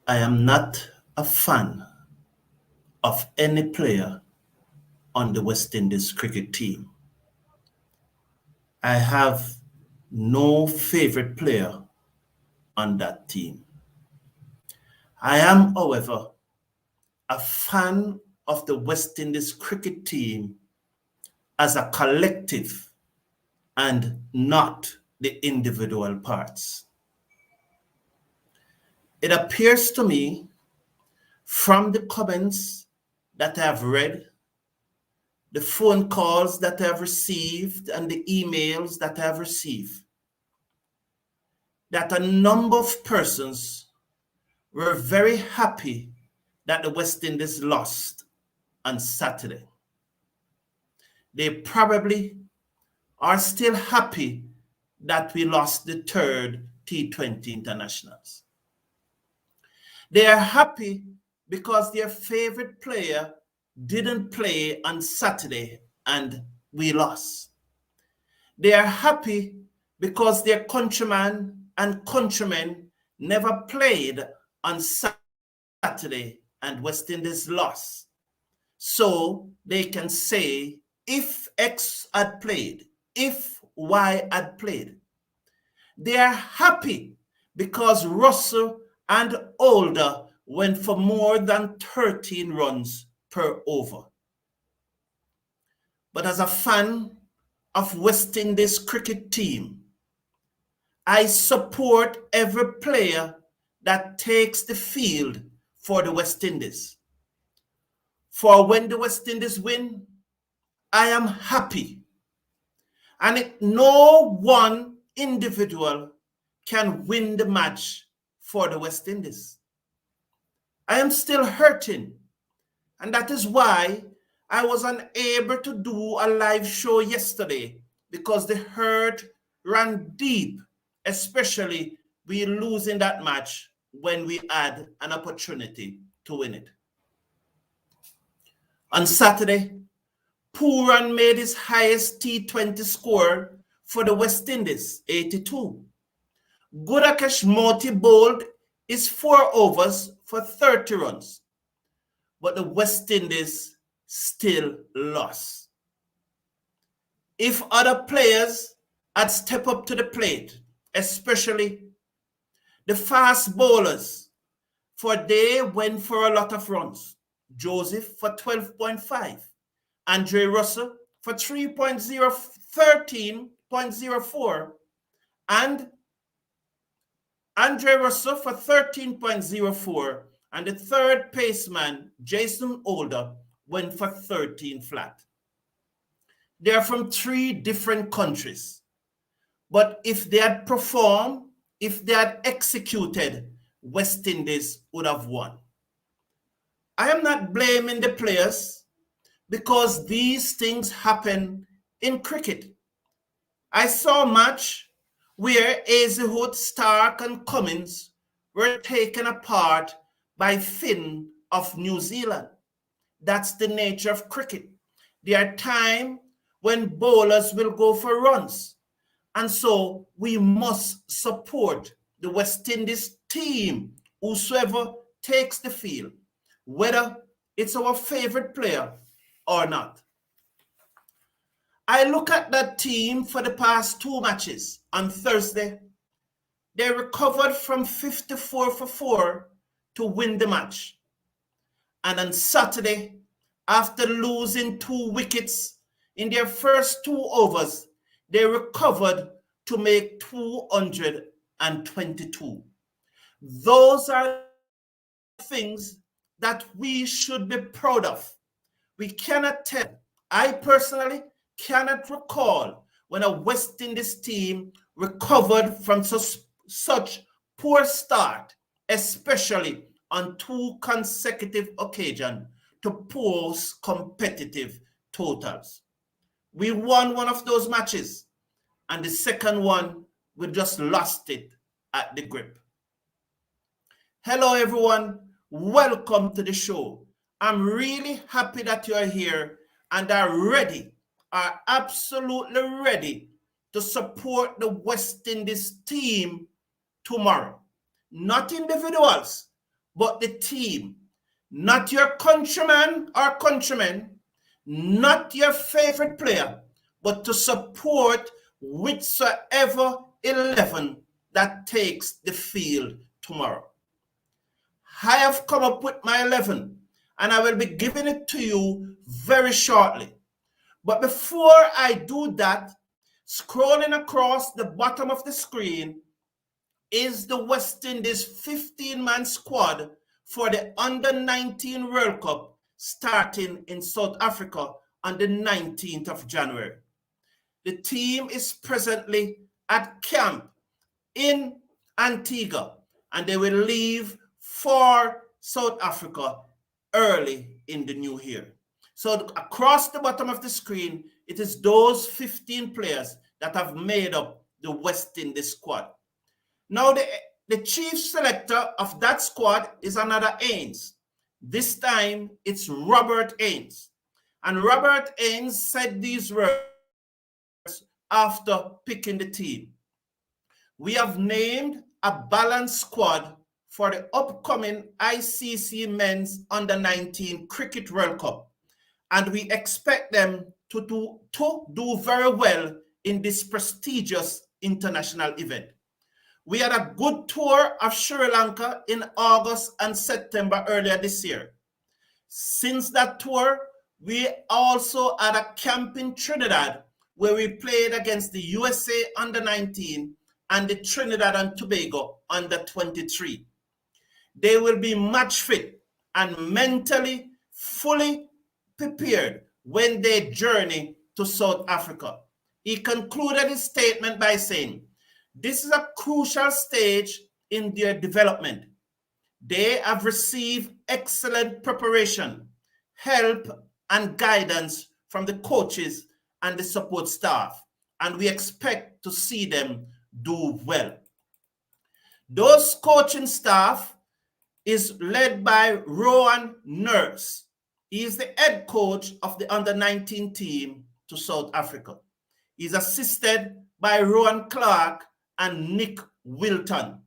I am not a fan of any player on the West Indies cricket team. I have no favorite player on that team. I am, however, a fan of the West Indies cricket team as a collective and not the individual parts. It appears to me from the comments that I've read, the phone calls that I've received, and the emails that I've received, that a number of persons were very happy that the West Indies lost on Saturday. They probably are still happy that we lost the third T20 internationals. They are happy because their favorite player didn't play on Saturday and we lost. They are happy because their countryman and countrymen never played on Saturday and West Indies lost. So they can say, if X had played, if Y had played. They are happy because Russell and Older went for more than 13 runs per over. But as a fan of West Indies cricket team, I support every player that takes the field for the West Indies. For when the West Indies win, I am happy. And no one individual can win the match for the West Indies. I am still hurting. And that is why I was unable to do a live show yesterday, because the hurt ran deep, especially we losing that match when we had an opportunity to win it. On Saturday, Pooran made his highest T20 score for the West Indies, 82. Gudakesh Moti bowled his 4 overs for 30 runs. But the West Indies still lost. If other players had stepped up to the plate, especially the fast bowlers, for they went for a lot of runs. Joseph for 12.5, Andre Russell for 13.04, and Andre Russell for 13.04, and the third paceman, Jason Older, went for 13 flat. They are from 3 different countries. But if they had performed, if they had executed, West Indies would have won. I am not blaming the players because these things happen in cricket. I saw a match where Azehut, Stark, and Cummins were taken apart by Finn of New Zealand. That's the nature of cricket. There are times when bowlers will go for runs. And so we must support the West Indies team, whosoever takes the field, whether it's our favorite player or not. I look at that team for the past 2 matches. On Thursday, they recovered from 54 for 4 to win the match. And on Saturday, after losing 2 wickets in their first 2 overs, they recovered to make 222. Those are things that we should be proud of. We cannot tell. I personally cannot recall when a West Indies team recovered from such poor start, especially on 2 consecutive occasions, to post competitive totals. We won one of those matches, and the second one, we just lost it at the grip. Hello, everyone. Welcome to the show. I'm really happy that you are here and are absolutely ready to support the West Indies team tomorrow. Not individuals, but the team, not your countryman or countrymen, not your favorite player, but to support whichsoever 11 that takes the field tomorrow. I have come up with my 11, and I will be giving it to you very shortly. But before I do that, scrolling across the bottom of the screen is the West Indies 15-man squad for the Under-19 World Cup starting in South Africa on the 19th of January. The team is presently at camp in Antigua, and they will leave for South Africa early in the new year. So across the bottom of the screen, it is those 15 players that have made up the West Indies squad. Now, the chief selector of that squad is another Ains. This time, it's Robert Ains. And Robert Ains said these words after picking the team. We have named a balanced squad for the upcoming ICC Men's Under-19 Cricket World Cup, and we expect them to do very well in this prestigious international event. We had a good tour of Sri Lanka in August and September earlier this year. Since that tour, we also had a camp in Trinidad where we played against the USA Under-19 and the Trinidad and Tobago Under-23. They will be match fit and mentally fully prepared when they journey to South Africa. He concluded his statement by saying, this is a crucial stage in their development. They have received excellent preparation, help, and guidance from the coaches and the support staff, and we expect to see them do well. Those coaching staff is led by Rowan Nurse. He is the head coach of the Under-19 team to South Africa. He's assisted by Rowan Clark and Nick Wilton.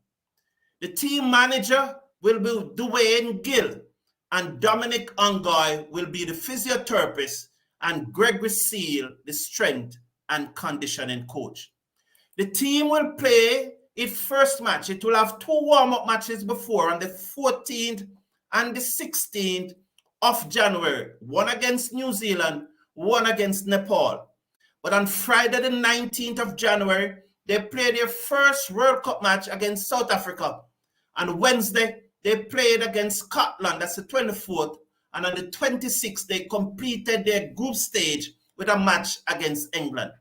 The team manager will be Dwayne Gill, and Dominic Ongoy will be the physiotherapist, and Gregory Seal, the strength and conditioning coach. The team will play its first match. It will have two warm-up matches before on the 14th and the 16th of January, one against New Zealand, one against Nepal. But on Friday, the 19th of January, they play their first World Cup match against South Africa. On Wednesday, they played against Scotland, that's the 24th, and on the 26th, they completed their group stage with a match against England.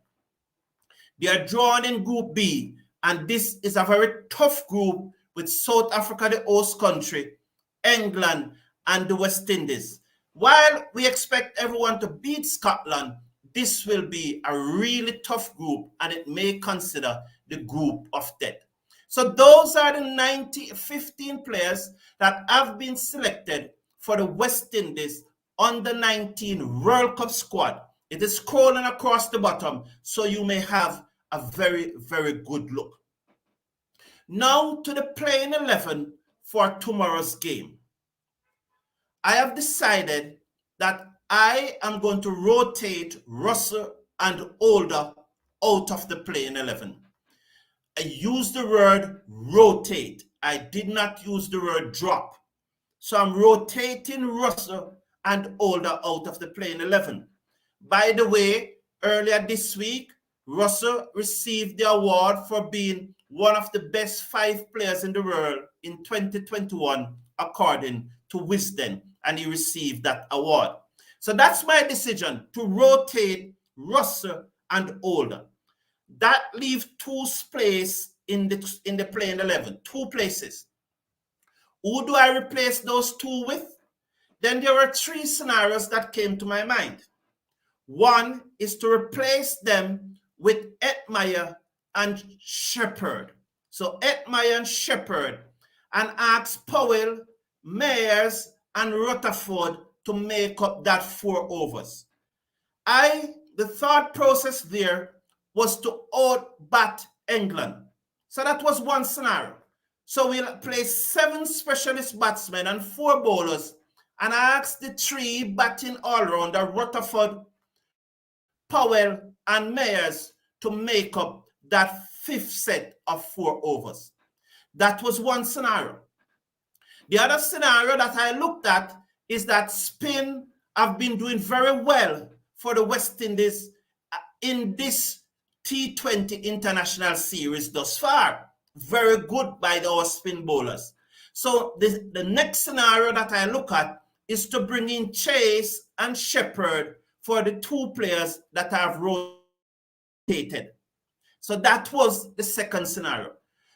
They are drawn in Group B, and this is a very tough group with South Africa, the host country, England, and the West Indies. While we expect everyone to beat Scotland, this will be a really tough group, and it may consider the group of death. So those are the 15 players that have been selected for the West Indies Under-19 World Cup squad. It is scrolling across the bottom, so you may have a very, very good look. Now to the playing 11 for tomorrow's game. I have decided that I am going to rotate Russell and Older out of the playing 11. I used the word rotate. I did not use the word drop. So I'm rotating Russell and Older out of the playing 11. By the way, earlier this week, Russell received the award for being one of the best 5 players in the world in 2021, according to Wisden, and he received that award. So that's my decision, to rotate Russell and Older. That leaves 2 places in the playing 11, 2 places. Who do I replace those 2 with? Then there were 3 scenarios that came to my mind. One is to replace them with Hetmeyer and Shepherd. So Hetmeyer and Shepherd, and ask Powell, Mayers, and Rutherford to make up that 4 overs. The thought process there was to out-bat England. So that was one scenario. So we'll play 7 specialist batsmen and 4 bowlers. And I asked the 3 batting all-rounder, Rutherford, Powell, and Mayers, to make up that 5th set of 4 overs. That was one scenario. The other scenario that I looked at is that spin have been doing very well for the West Indies in this T20 international series thus far. Very good by our spin bowlers. So the next scenario that I look at is to bring in Chase and Shepherd for the 2 players that have rotated. So that was the second scenario.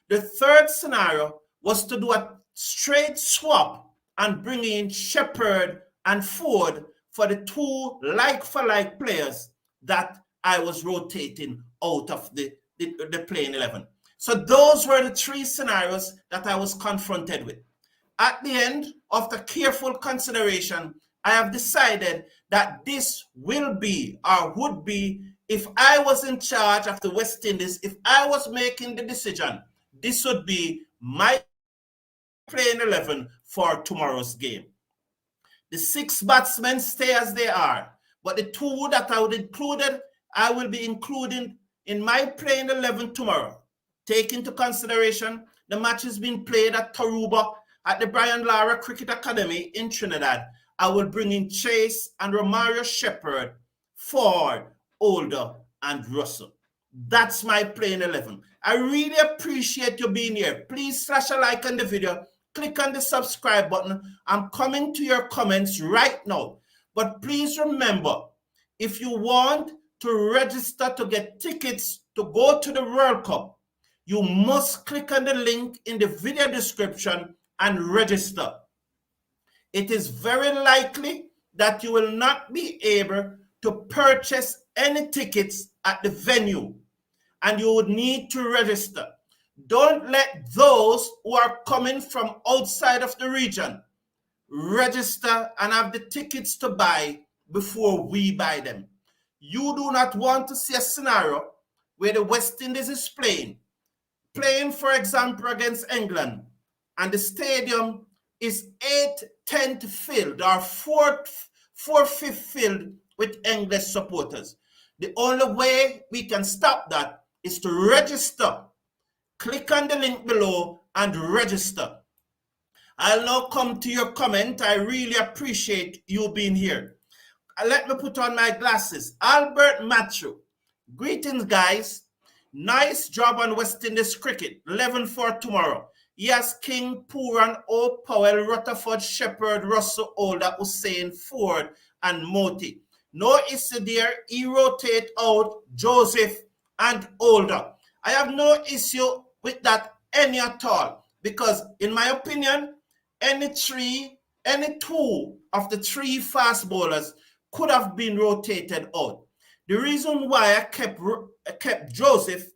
The third scenario was to do a straight swap and bring in Shepherd and Ford for the 2 like-for-like players that I was rotating out of the playing 11. So those were the 3 scenarios that I was confronted with. At the end, after careful consideration, I have decided that this will be or would be, if I was in charge of the West Indies, if I was making the decision, this would be my playing 11 for tomorrow's game. The 6 batsmen stay as they are, but the 2 that I will be including in my playing 11 tomorrow. Take into consideration the match has been played at Tarouba at the Brian Lara Cricket Academy in Trinidad. I will bring in Chase and Romario Shepherd, Ford, Older, and Russell. That's my playing 11. I really appreciate you being here. Please slash a like on the video. Click on the subscribe button. I'm coming to your comments right now. But please remember, if you want to register to get tickets to go to the World Cup, you must click on the link in the video description and register. It is very likely that you will not be able to purchase any tickets at the venue, and you would need to register. Don't let those who are coming from outside of the region register and have the tickets to buy before we buy them. You do not want to see a scenario where the West Indies is playing, for example, against England, and the stadium is 8/10 filled or 4/5 filled with English supporters. The only way we can stop that is to register. Click on the link below and register. I'll now come to your comment. I really appreciate you being here. Let me put on my glasses. Albert Matthew. Greetings, guys. Nice job on West Indies cricket. 11 for tomorrow. Yes, King, Pooran, O. Powell, Rutherford, Shepherd, Russell, Older, Hussain, Ford, and Moti. No issue there. He rotate out Joseph and Older. I have no issue with that any at all, because in my opinion, any 2 of the 3 fast bowlers could have been rotated out. The reason why I kept Joseph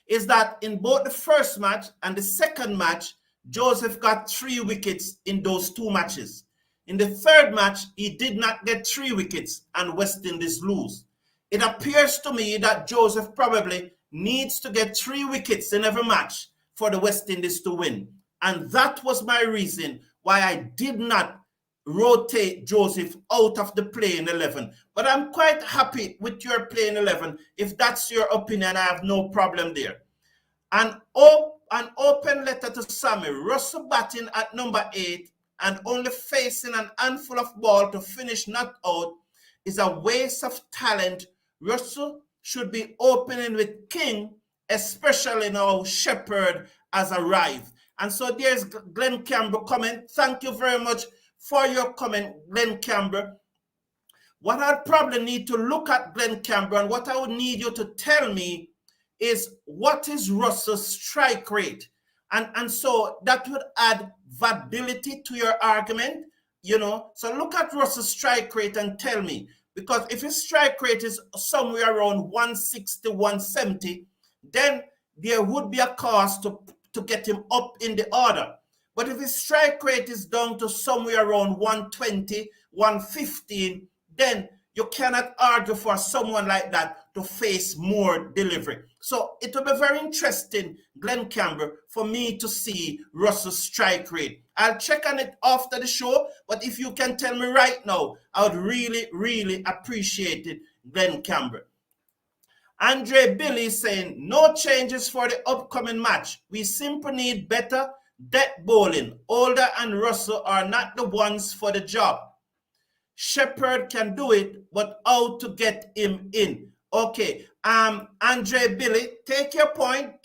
is that in both the first match and the second match, Joseph got 3 wickets in those 2 matches. In the third match, he did not get 3 wickets and West Indies lose. It appears to me that Joseph probably needs to get 3 wickets in every match for the West Indies to win. And that was my reason why I did not rotate Joseph out of the playing 11. But I'm quite happy with your playing 11. If that's your opinion, I have no problem there. An open letter to Sammy. Russell batting at number 8 and only facing an handful of ball to finish not out is a waste of talent. Russell should be opening with King, especially now Shepherd has arrived. And so there's Glenn Campbell comment. Thank you very much for your comment, Glenn Campbell. What I'd probably need to look at, Glenn Campbell, and what I would need you to tell me is what is Russell's strike rate? And so that would add validity to your argument, So look at Russell's strike rate and tell me. Because if his strike rate is somewhere around 160, 170, then there would be a cost to get him up in the order. But if his strike rate is down to somewhere around 120, 115, then You cannot argue for someone like that to face more delivery. So it will be very interesting, Glenn Campbell, for me to see Russell's strike rate. I'll check on it after the show, but if you can tell me right now, I would really, really appreciate it, Glenn Campbell. Andre Billy saying, no changes for the upcoming match. We simply need better death bowling. Older and Russell are not the ones for the job. Shepherd can do it, but how to get him in? Okay, Andre Billy, take your point,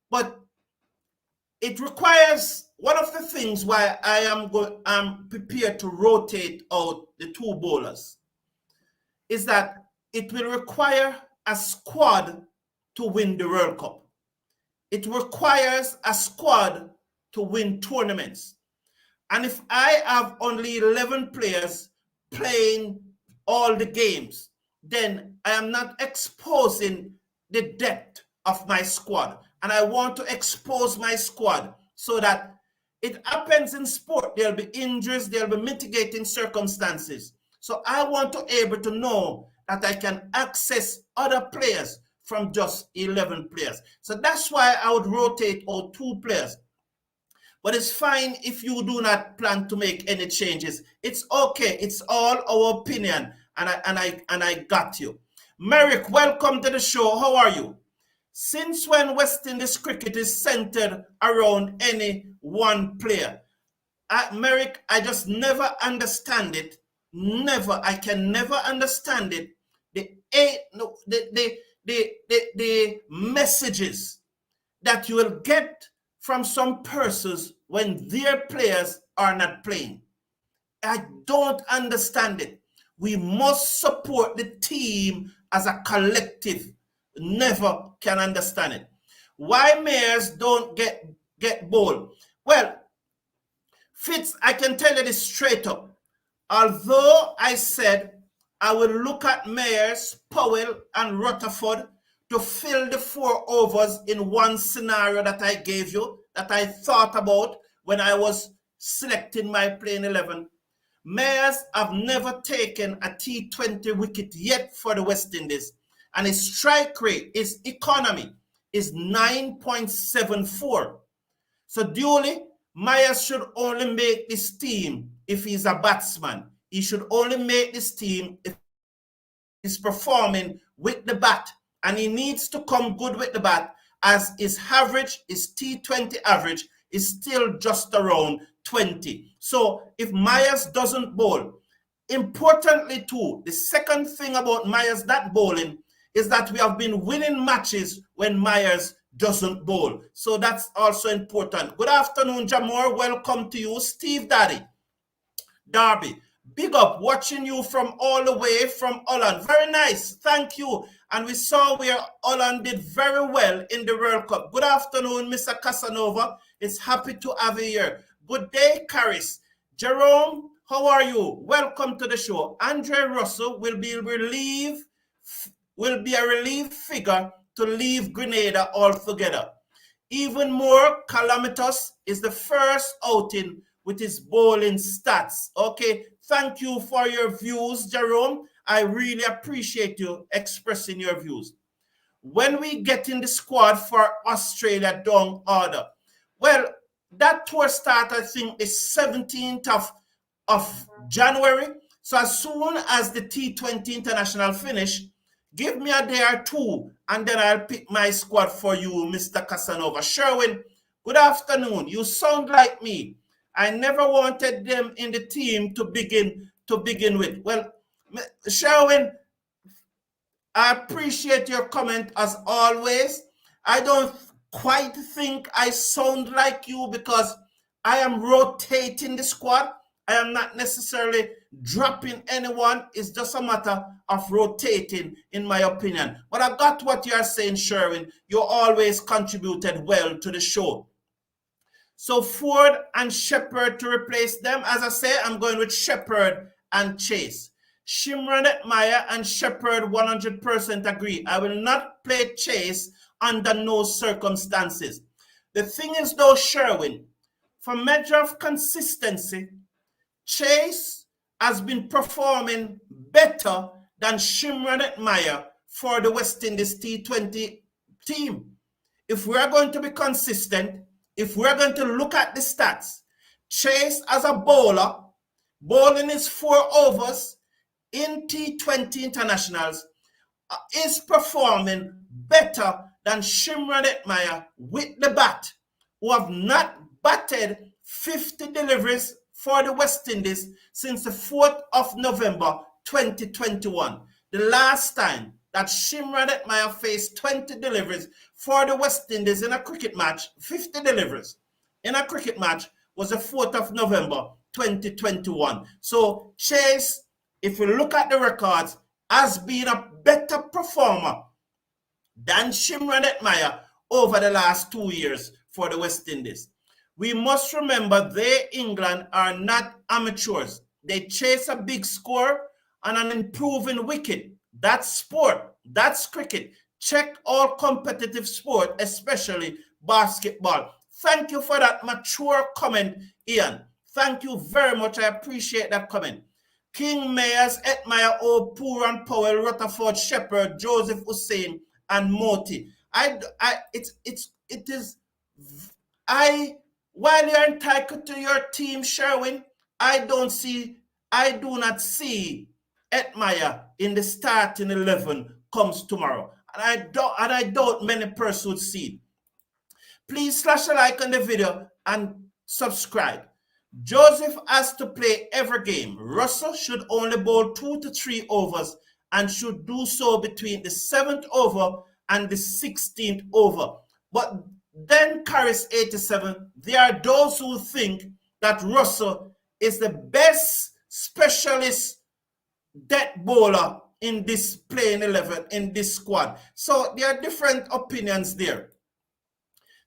but it requires, one of the things why I'm prepared to rotate out the two bowlers is that it will require a squad to win the World Cup. It requires a squad to win tournaments. And if I have only 11 players playing all the games, then I am not exposing the depth of my squad. And I want to expose my squad so that it happens in sport. There'll be injuries, there'll be mitigating circumstances. So I want to be able to know that I can access other players from just 11 players. So that's why I would rotate all 2 players. But it's fine if you do not plan to make any changes. It's okay. It's all our opinion. And I got you. Merrick, welcome to the show. How are you? Since when West Indies cricket is centered around any one player? Merrick, I just never understand it. Never. I can never understand it. The messages that you will get from some persons when their players are not playing. I don't understand it. We must support the team as a collective. Never can understand it. Why mayors don't get bowled? Well, Fitz, I can tell you this straight up. Although I said I will look at Mayers, Powell, and Rutherford to fill the 4 overs in one scenario that I gave you, that I thought about when I was selecting my playing 11. Mayers have never taken a T20 wicket yet for the West Indies, and his strike rate, his economy, is 9.74. So duly, Myers should only make this team if he's a batsman. He should only make this team if he's performing with the bat. And he needs to come good with the bat, as his average, his T20 average, is still just around 20. So if Myers doesn't bowl, importantly too, the second thing about Myers not bowling is that we have been winning matches when Myers doesn't bowl. So that's also important. Good afternoon, Jamor. Welcome to you. Steve Daddy. Darby. Big up, watching you from all the way from Holland. Very nice. Thank you. And we saw where Holland did very well in the World Cup. Good afternoon, Mr. Casanova. It's happy to have you here. Good day, Caris. Jerome, how are you? Welcome to the show. Andre Russell will be a relief figure to leave Grenada altogether. Even more calamitous is the first outing with his bowling stats. Okay, thank you for your views, Jerome. I really appreciate you expressing your views. When we get in the squad for Australia down order, well, that tour start, I think, is 17th of January. So as soon as the T20 International finish, give me a day or two, and then I'll pick my squad for you, Mr. Casanova. Sherwin, good afternoon. You sound like me. I never wanted them in the team to begin with. Well, Sherwin, I appreciate your comment as always. I don't quite think I sound like you because I am rotating the squad. I am not necessarily dropping anyone. It's just a matter of rotating, in my opinion. But I got what you are saying, Sherwin. You always contributed well to the show. So Ford and Shepherd to replace them. As I say, I'm going with Shepherd and Chase. Shimron Meyer and Shepherd 100% agree. I will not play Chase under no circumstances. The thing is though, Sherwin, for measure of consistency, Chase has been performing better than Shimron Etmire for the West Indies T20 team. If we're going to be consistent, if we're going to look at the stats, Chase as a bowler, bowling his 4 overs in T20 internationals, is performing better than Shimron Etmire with the bat, who have not batted 50 deliveries for the West Indies since the 4th of November 2021. The last time that Shimron Etmire faced 20 deliveries for the West Indies in a cricket match, 50 deliveries in a cricket match, was the 4th of November 2021. So Chase, if we look at the records, has been a better performer than Shimron Etmire over the last 2 years for the West Indies. We must remember they, England, are not amateurs. They chase a big score and an improving wicket. That's sport. That's cricket. Check all competitive sport, especially basketball. Thank you for that mature comment, Ian. Thank you very much. I appreciate that comment. King, Mayers, Etmire, O, Puran, Powell, Rutherford, Shepherd, Joseph Hussein, and Moti. While you're entitled to your team, Sherwin, I do not see Etmire in the starting 11 comes tomorrow. And I doubt many persons would see it. Please slash a like on the video and subscribe. Joseph has to play every game. Russell should only bowl 2 to 3 overs and should do so between the 7th over and the 16th over. But then Carris 87, there are those who think that Russell is the best specialist death bowler in this playing 11, in this squad. So there are different opinions there.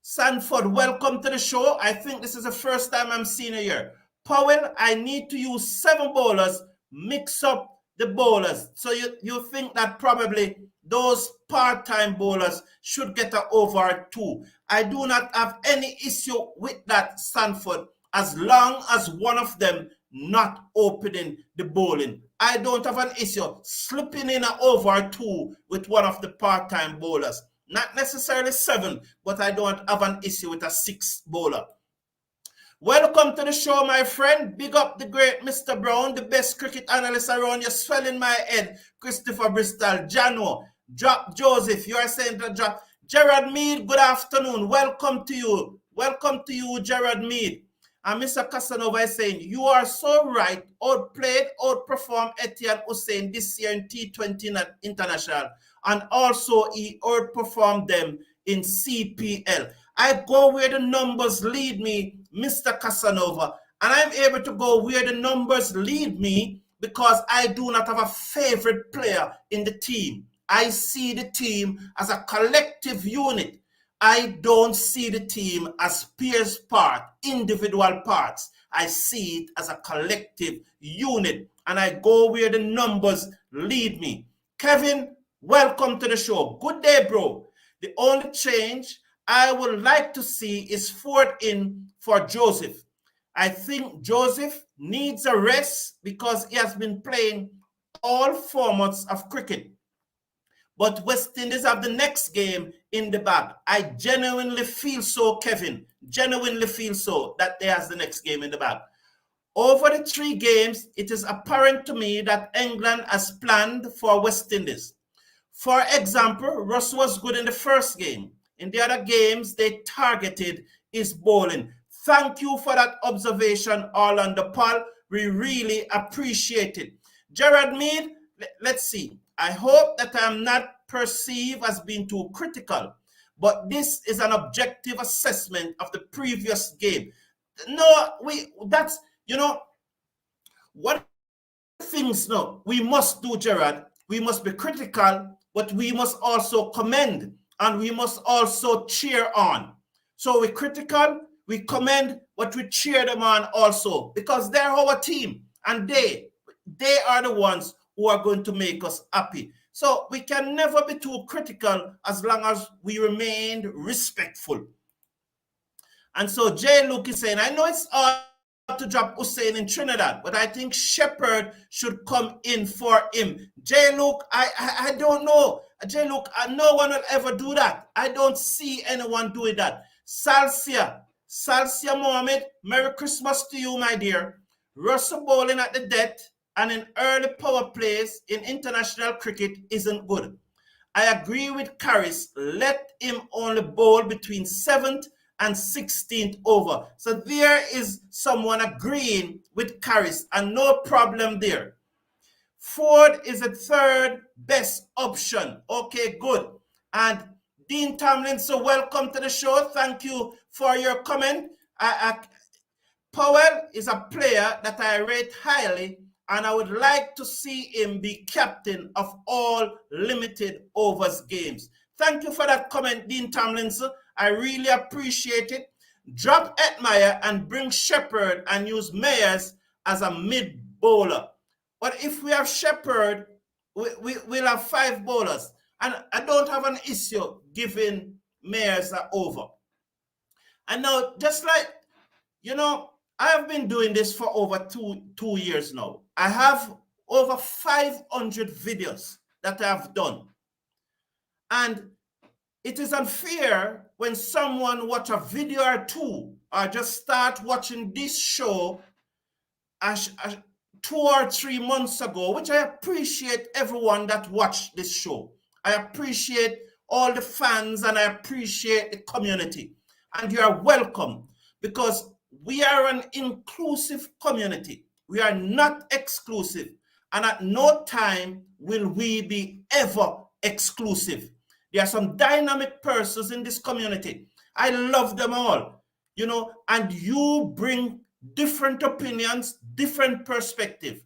Sanford, welcome to the show. I think this is the first time I'm seeing you here. Powell, I need to use 7 bowlers, mix up the bowlers. So you think that probably those part-time bowlers should get an over 2. I do not have any issue with that, Sanford, as long as one of them not opening the bowling. I don't have an issue slipping in an over 2 with one of the part-time bowlers. Not necessarily 7, but I don't have an issue with a 6 bowler. Welcome to the show, my friend. Big up the great Mr. Brown, the best cricket analyst around. You're swelling my head. Christopher Bristol, Jano, Drop Joseph. You are saying to drop. Gerard Mead, good afternoon. Welcome to you. Welcome to you, Gerard Mead. And Mr. Casanova is saying, you are so right. Outperformed Etienne Hussein this year in T20 International. And also he outperformed them in CPL. I go where the numbers lead me, Mr. Casanova. And I'm able to go where the numbers lead me because I do not have a favorite player in the team. I see the team as a collective unit. I don't see the team as peers part, individual parts. I see it as a collective unit. And I go where the numbers lead me. Kevin, welcome to the show. Good day, bro. The only change I would like to see is Ford in for Joseph. I think Joseph needs a rest because he has been playing all formats of cricket. But West Indies have the next game in the bag. I genuinely feel so, Kevin. Genuinely feel so that they has the next game in the bag. Over the 3 games, it is apparent to me that England has planned for West Indies. For example, Russ was good in the first game. In the other games, they targeted his bowling. Thank you for that observation, Orlando Paul. We really appreciate it. Gerard Mead, let's see. I hope that I'm not perceived as being too critical, but this is an objective assessment of the previous game. No, what things no, we must do, Gerard. We must be critical, but we must also commend and we must also cheer on. So we're critical, we commend, but we cheer them on also because they're our team and they are the ones who are going to make us happy. So we can never be too critical as long as we remain respectful. And so Jay Luke is saying, I know it's all to drop Hussein in Trinidad, but I think Shepherd should come in for him. J-Luke, I don't know. J-Luke, no one will ever do that. I don't see anyone doing that. Salsia Mohammed, Merry Christmas to you, my dear. Russell bowling at the death and in early power plays in international cricket isn't good. I agree with Karris. Let him only bowl between 7th and 16th over. So there is someone agreeing with Karris and no problem there. Ford is the third best option. Okay, good. And Dean Tomlinson, welcome to the show. Thank you for your comment. Powell is a player that I rate highly, and I would like to see him be captain of all limited overs games. Thank you for that comment, Dean Tomlinson. I really appreciate it. Drop Etmeyer and bring Shepherd and use Mayers as a mid bowler. But if we have Shepherd, we'll have 5 bowlers. And I don't have an issue giving Mayers an over. And now, just like, you know, I have been doing this for over two years now. I have over 500 videos that I have done. And it is unfair when someone watch a video or two or just start watching this show 2 or 3 months ago, which I appreciate everyone that watched this show. I appreciate all the fans and I appreciate the community. And you are welcome because we are an inclusive community. We are not exclusive. And at no time will we be ever exclusive. There are some dynamic persons in this community. I love them all, you know, and you bring different opinions, different perspective.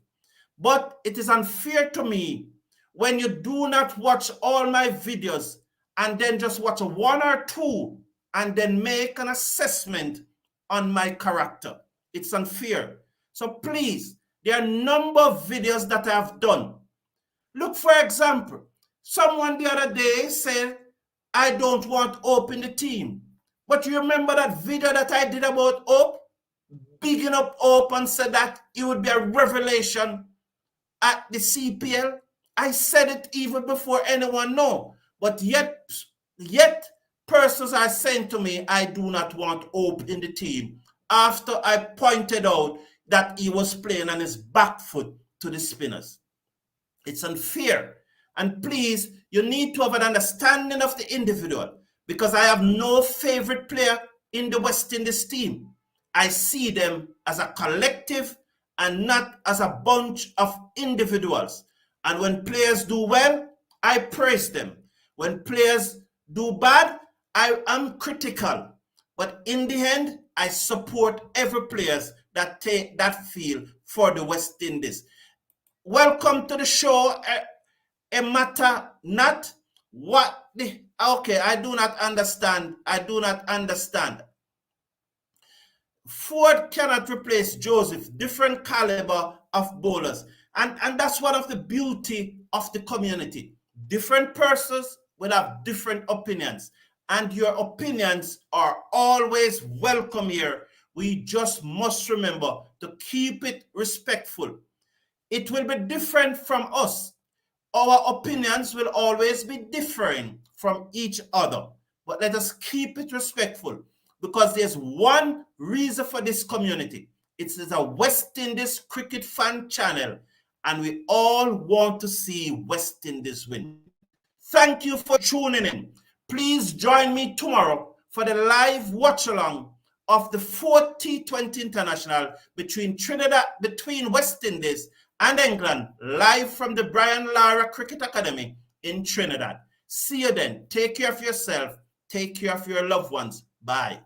But it is unfair to me when you do not watch all my videos and then just watch 1 or 2 and then make an assessment on my character. It's unfair. So please, there are a number of videos that I have done. Look, for example, someone the other day said, I don't want Hope in the team. But you remember that video that I did about Hope? Bigging up Hope and said that it would be a revelation at the CPL. I said it even before anyone knew. But yet persons are saying to me, I do not want Hope in the team after I pointed out that he was playing on his back foot to the spinners. It's unfair. And please, you need to have an understanding of the individual because I have no favorite player in the West Indies team. I see them as a collective and not as a bunch of individuals. And when players do well, I praise them. When players do bad, I am critical. But in the end, I support every player that take that field for the West Indies. Welcome to the show. A matter not what the okay, I do not understand. Ford cannot replace Joseph, different caliber of bowlers. And that's one of the beauty of the community. Different persons will have different opinions. And your opinions are always welcome here. We just must remember to keep it respectful. It will be different from us. Our opinions will always be differing from each other. But let us keep it respectful because there's one reason for this community. It is a West Indies cricket fan channel and we all want to see West Indies win. Thank you for tuning in. Please join me tomorrow for the live watch-along of the 4th T20 International between West Indies and England, live from the Brian Lara Cricket Academy in Trinidad. See you then. Take care of yourself. Take care of your loved ones. Bye.